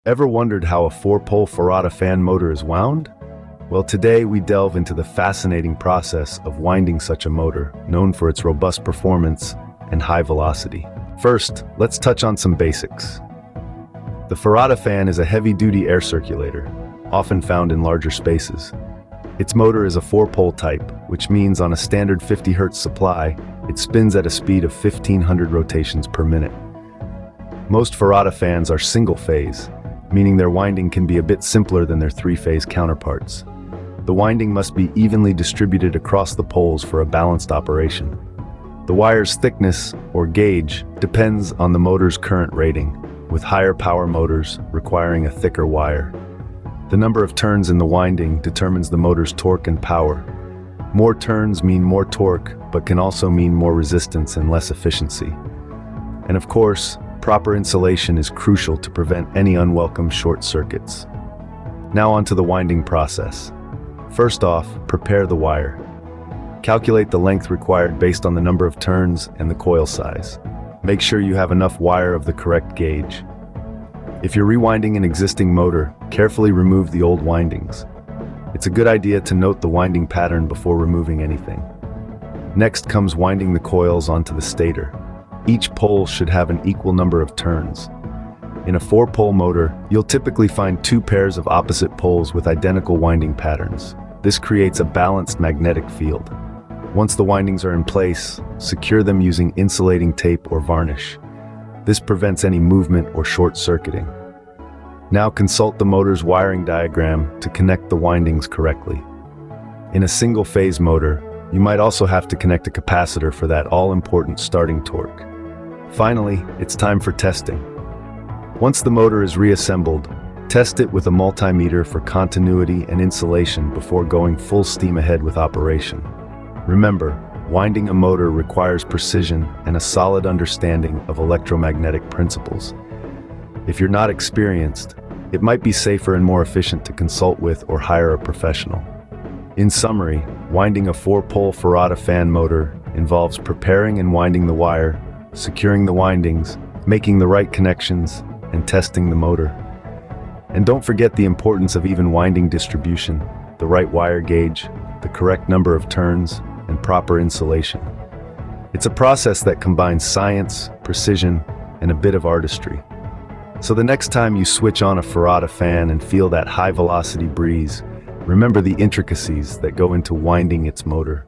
Ever wondered how a four-pole farata fan motor is wound? Well, today we delve into the fascinating process of winding such a motor, known for its robust performance and high velocity. First, let's touch on some basics. The farata fan is a heavy-duty air circulator, often found in larger spaces. Its motor is a four-pole type, which means on a standard 50 Hz supply, it spins at a speed of 1,500 rotations per minute. Most farata fans are single-phase, meaning their winding can be a bit simpler than their three-phase counterparts. The winding must be evenly distributed across the poles for a balanced operation. The wire's thickness, or gauge, depends on the motor's current rating, with higher power motors requiring a thicker wire. The number of turns in the winding determines the motor's torque and power. More turns mean more torque, but can also mean more resistance and less efficiency. And of course, proper insulation is crucial to prevent any unwelcome short circuits. Now onto the winding process. First off, prepare the wire. Calculate the length required based on the number of turns and the coil size. Make sure you have enough wire of the correct gauge. If you're rewinding an existing motor, carefully remove the old windings. It's a good idea to note the winding pattern before removing anything. Next comes winding the coils onto the stator. Each pole should have an equal number of turns. In a four-pole motor, you'll typically find two pairs of opposite poles with identical winding patterns. This creates a balanced magnetic field. Once the windings are in place, secure them using insulating tape or varnish. This prevents any movement or short-circuiting. Now consult the motor's wiring diagram to connect the windings correctly. In a single-phase motor, you might also have to connect a capacitor for that all-important starting torque. Finally, it's time for testing. Once the motor is reassembled, test it with a multimeter for continuity and insulation before going full steam ahead with operation. Remember, winding a motor requires precision and a solid understanding of electromagnetic principles. If you're not experienced, it might be safer and more efficient to consult with or hire a professional. In summary, winding a four-pole farata fan motor involves preparing and winding the wire, securing the windings, making the right connections, and testing the motor. And don't forget the importance of even winding distribution, the right wire gauge, the correct number of turns, and proper insulation. It's a process that combines science, precision, and a bit of artistry. So the next time you switch on a farata fan and feel that high-velocity breeze, remember the intricacies that go into winding its motor.